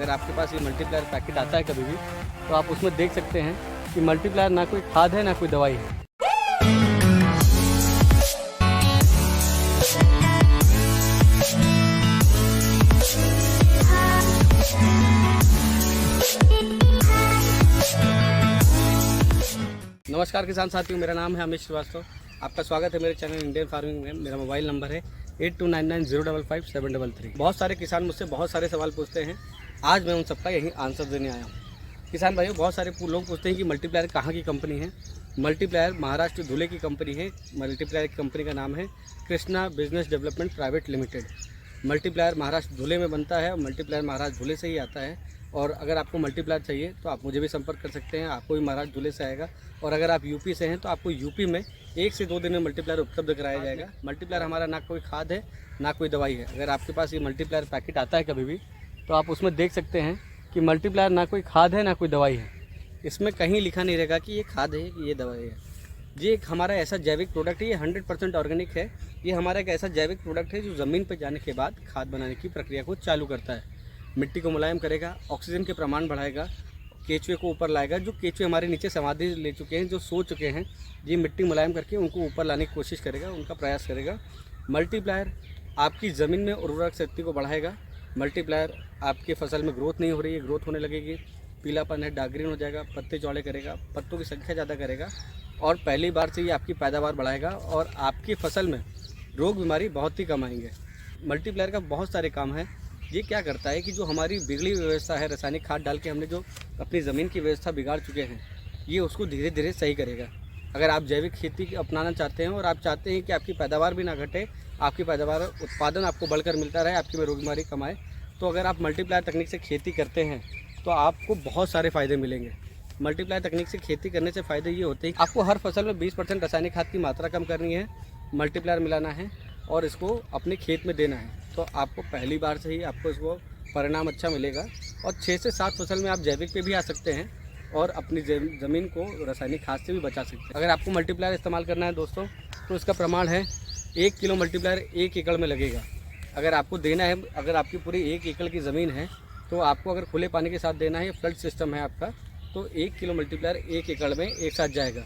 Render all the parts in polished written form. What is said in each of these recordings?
अगर आपके पास ये मल्टीप्लायर पैकेट आता है कभी भी, तो आप उसमें देख सकते हैं कि मल्टीप्लायर ना कोई खाद है ना कोई दवाई है। नमस्कार किसान साथियों, मेरा नाम है अमित श्रीवास्तव। आपका स्वागत है मेरे चैनल इंडियन फार्मिंग में। मेरा मोबाइल नंबर है 8299055733। बहुत सारे किसान मुझसे बहुत सारे सवाल पूछते हैं, आज मैं उन सबका यही आंसर देने आया हूँ। किसान भाइयों, बहुत सारे लोग पूछते हैं कि मल्टीप्लायर कहाँ की कंपनी है। मल्टीप्लायर महाराष्ट्र धुले की कंपनी है। मल्टीप्लायर की कंपनी का नाम है Krishna business development private limited. Multiplier Maharashtra Dhule में बनता है और मल्टीप्लायर महाराष्ट्र धुले से ही आता है। और अगर आपको मल्टीप्लायर चाहिए तो आप मुझे भी संपर्क कर सकते हैं, आपको भी महाराष्ट्र धुले से आएगा। और अगर आप यूपी से हैं तो आपको यूपी में 1 से 2 दिन में मल्टीप्लायर उपलब्ध कराया जाएगा। मल्टीप्लायर हमारा ना कोई खाद है ना कोई दवाई है। अगर आपके पास ये मल्टीप्लायर पैकेट आता है कभी भी, तो आप उसमें देख सकते हैं कि मल्टीप्लायर ना कोई खाद है ना कोई दवाई है। इसमें कहीं लिखा नहीं रहेगा कि ये खाद है कि ये दवाई है। ये एक हमारा ऐसा जैविक प्रोडक्ट है, ये 100% ऑर्गेनिक है। ये हमारा एक ऐसा जैविक प्रोडक्ट है जो ज़मीन पर जाने के बाद खाद बनाने की प्रक्रिया को चालू करता है। मिट्टी को मुलायम करेगा, ऑक्सीजन के प्रमाण बढ़ाएगा, केचुए को ऊपर लाएगा। जो केचुए हमारे नीचे समाधि ले चुके हैं, जो सो चुके हैं, ये मिट्टी मुलायम करके उनको ऊपर लाने की कोशिश करेगा, उनका प्रयास करेगा। मल्टीप्लायर आपकी ज़मीन में उर्वरक शक्ति को बढ़ाएगा। मल्टीप्लायर आपकी फसल में ग्रोथ नहीं हो रही है, ग्रोथ होने लगेगी, पीलापन है, डार्क ग्रीन हो जाएगा, पत्ते चौड़े करेगा, पत्तों की संख्या ज़्यादा करेगा और पहली बार से ही आपकी पैदावार बढ़ाएगा और आपकी फसल में रोग बीमारी बहुत ही कम आएंगे। मल्टीप्लायर का बहुत सारे काम है। ये क्या करता है कि जो हमारी बिगड़ी हुई व्यवस्था है, रासायनिक खाद डाल के हमने जो अपनी ज़मीन की व्यवस्था बिगाड़ चुके हैं, ये उसको धीरे धीरे सही करेगा। अगर आप जैविक खेती अपनाना चाहते हैं और आप चाहते हैं कि आपकी पैदावार भी ना घटे, आपकी पैदावार उत्पादन आपको बढ़कर मिलता रहे, आपकी में रोग बीमारी कम आए, तो अगर आप मल्टीप्लायर तकनीक से खेती करते हैं तो आपको बहुत सारे फ़ायदे मिलेंगे। मल्टीप्लायर तकनीक से खेती करने से फ़ायदे ये होते हैं कि आपको हर फसल में 20% रासायनिक खाद की मात्रा कम करनी है, मल्टीप्लायर मिलाना है और इसको अपने खेत में देना है। तो आपको पहली बार से ही आपको इसको परिणाम अच्छा मिलेगा और 6 से 7 फसल में आप जैविक पे भी आ सकते हैं और अपनी ज़मीन को रासायनिक खाद से भी बचा सकते हैं। अगर आपको मल्टीप्लायर इस्तेमाल करना है दोस्तों, तो इसका प्रमाण है 1 किलो मल्टीप्लायर 1 एकड़ में लगेगा। अगर आपको देना है, अगर आपकी पूरी 1 एकड़ की ज़मीन है, तो आपको अगर खुले पानी के साथ देना है, फ्लड सिस्टम है आपका, तो 1 किलो मल्टीप्लायर 1 एकड़ में एक साथ जाएगा।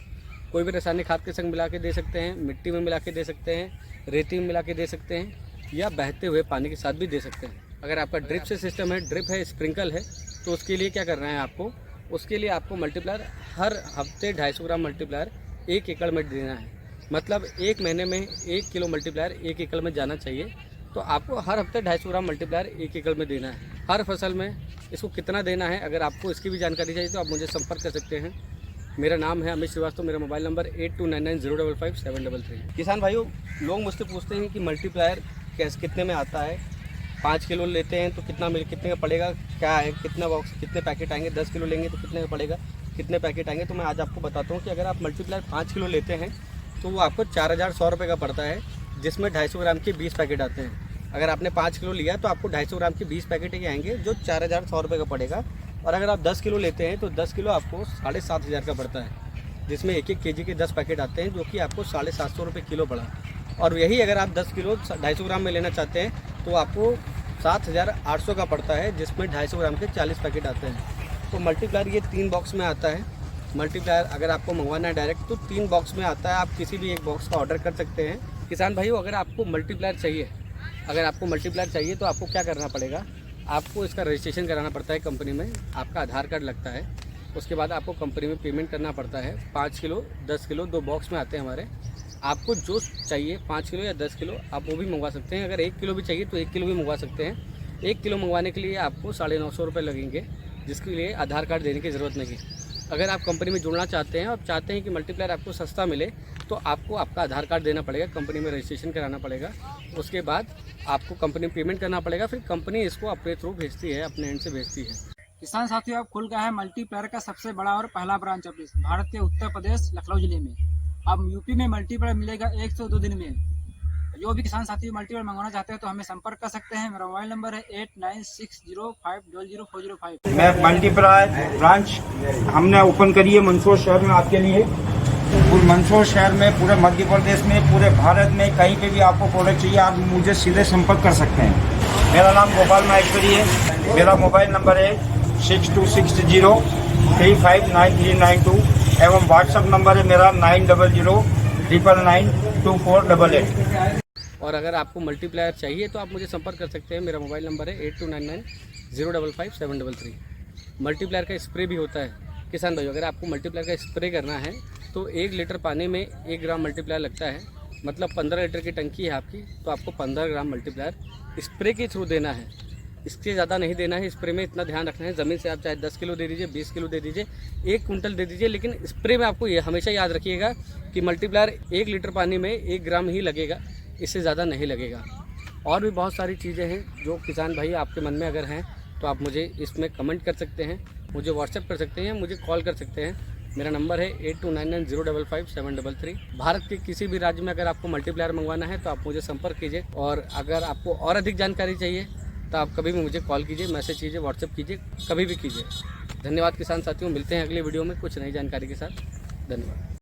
कोई भी रासायनिक खाद के संग मिला के दे सकते हैं, मिट्टी में मिला के दे सकते हैं, रेती में मिला के दे सकते हैं या बहते हुए पानी के साथ भी दे सकते हैं। अगर आपका ड्रिप से सिस्टम है, ड्रिप है, स्प्रिंकल है, तो उसके लिए क्या करना है आपको, उसके लिए आपको मल्टीप्लायर हर हफ्ते 250 ग्राम मल्टीप्लायर 1 एकड़ में देना है। मतलब 1 महीने में 1 किलो मल्टीप्लायर 1 एकड़ में जाना चाहिए। तो आपको हर हफ्ते 250 ग्राम मल्टीप्लायर 1 एकड़ में देना है। हर फसल में इसको कितना देना है, अगर आपको इसकी भी जानकारी चाहिए तो आप मुझे संपर्क कर सकते हैं। मेरा नाम है अमित श्रीवास्तव। मेरा मोबाइल नंबर 8299055733। किसान भाइयों, लोग मुझसे पूछते हैं कि मल्टीप्लायर कैसे कितने में आता है। 5 किलो लेते हैं तो कितने का पड़ेगा, क्या है, कितना बॉक्स, कितने पैकेट आएंगे, 10 किलो लेंगे तो कितने का पड़ेगा, कितने पैकेट आएंगे। तो मैं आज आपको बताता हूँ कि अगर आप मल्टीप्लायर 5 किलो लेते हैं तो वो आपको 4100 रुपये का पड़ता है, जिसमें 250 ग्राम के 20 पैकेट आते हैं। अगर आपने 5 किलो लिया तो आपको 250 ग्राम के 20 पैकेट ही आएंगे, जो 4100 रुपये का पड़ेगा। और अगर आप 10 किलो लेते हैं तो 10 किलो आपको 7500 का पड़ता है, जिसमें 1-1 केजी के 10 पैकेट आते हैं, जो कि आपको 750 रुपये किलो पड़ा। और यही अगर आप 10 किलो 250 ग्राम में लेना चाहते हैं तो आपको 7800 का पड़ता है, जिसमें 250 ग्राम के 40 पैकेट आते हैं। तो मल्टीप्लायर ये 3 बॉक्स में आता है। मल्टीप्लायर अगर आपको मंगवाना है डायरेक्ट तो 3 बॉक्स में आता है, आप किसी भी एक बॉक्स का ऑर्डर कर सकते हैं। किसान भाइयों, अगर आपको मल्टीप्लायर चाहिए तो आपको क्या करना पड़ेगा, आपको इसका रजिस्ट्रेशन कराना पड़ता है कंपनी में, आपका आधार कार्ड लगता है। उसके बाद आपको कंपनी में पेमेंट करना पड़ता है। 5 किलो 10 किलो 2 बॉक्स में आते हैं हमारे। आपको जो चाहिए 5 किलो या 10 किलो आप वो भी मंगवा सकते हैं। अगर 1 किलो भी चाहिए तो 1 किलो भी मंगवा सकते हैं। 1 किलो मंगवाने के लिए आपको 950 रुपये लगेंगे, जिसके लिए आधार कार्ड देने की ज़रूरत नहीं। अगर आप कंपनी में जुड़ना चाहते हैं, आप चाहते हैं कि मल्टीप्लायर आपको सस्ता मिले, तो आपको आपका आधार कार्ड देना पड़ेगा, कंपनी में रजिस्ट्रेशन कराना पड़ेगा। उसके बाद आपको कंपनी में पेमेंट करना पड़ेगा, फिर कंपनी इसको अपने थ्रू भेजती है, अपने एंड से भेजती है। किसान साथियों, अब खुल गया है मल्टीप्लायर का सबसे बड़ा और पहला ब्रांच ऑफिस भारत के उत्तर प्रदेश लखनऊ जिले में। अब यूपी में मल्टीप्लायर मिलेगा 1 से 2 दिन में। जो भी किसान साथी मल्टीप्लायर मंगवाना चाहते हैं तो हमें संपर्क कर सकते हैं। मेरा मोबाइल नंबर है 8960500405। मैं मल्टीप्लायर ब्रांच हमने ओपन करी है मंदसौर शहर में आपके लिए। पूरे मंदसौर शहर में, पूरे मध्य प्रदेश में, पूरे भारत में कहीं पे भी आपको प्रोडक्ट चाहिए, आप मुझे सीधे संपर्क कर सकते हैं। मेरा नाम गोपाल माहेश्वरी है। मेरा मोबाइल नंबर है 6260359392 एवं व्हाट्सएप नंबर है मेरा 9009992488। और अगर आपको मल्टीप्लायर चाहिए तो आप मुझे संपर्क कर सकते हैं। मेरा मोबाइल नंबर है 8299055733। मल्टीप्लायर का स्प्रे भी होता है किसान भाई। अगर आपको मल्टीप्लायर का स्प्रे करना है तो 1 लीटर पानी में 1 ग्राम मल्टीप्लायर लगता है, मतलब 15 लीटर की टंकी है आपकी, तो आपको 15 ग्राम मल्टीप्लायर स्प्रे के थ्रू देना है। इससे ज़्यादा नहीं देना है। स्प्रे में इतना ध्यान रखना है, ज़मीन से आप चाहे 10 किलो दे दीजिए, 20 किलो दे दीजिए, 1 कुंटल दे दीजिए, लेकिन स्प्रे में आपको ये हमेशा याद रखिएगा कि मल्टीप्लायर 1 लीटर पानी में 1 ग्राम ही लगेगा, इससे ज़्यादा नहीं लगेगा। और भी बहुत सारी चीज़ें हैं जो किसान भाई आपके मन में अगर हैं तो आप मुझे इसमें कमेंट कर सकते हैं, मुझे व्हाट्सएप कर सकते हैं, मुझे कॉल कर सकते हैं। मेरा नंबर है 8299055733। भारत के किसी भी राज्य में अगर आपको मल्टीप्लायर मंगवाना है तो आप मुझे संपर्क कीजिए। और अगर आपको और अधिक जानकारी चाहिए तो आप कभी भी मुझे कॉल कीजिए, मैसेज कीजिए, व्हाट्सएप कीजिए, कभी भी कीजिए। धन्यवाद किसान साथियों, मिलते हैं अगले वीडियो में कुछ नई जानकारी के साथ। धन्यवाद।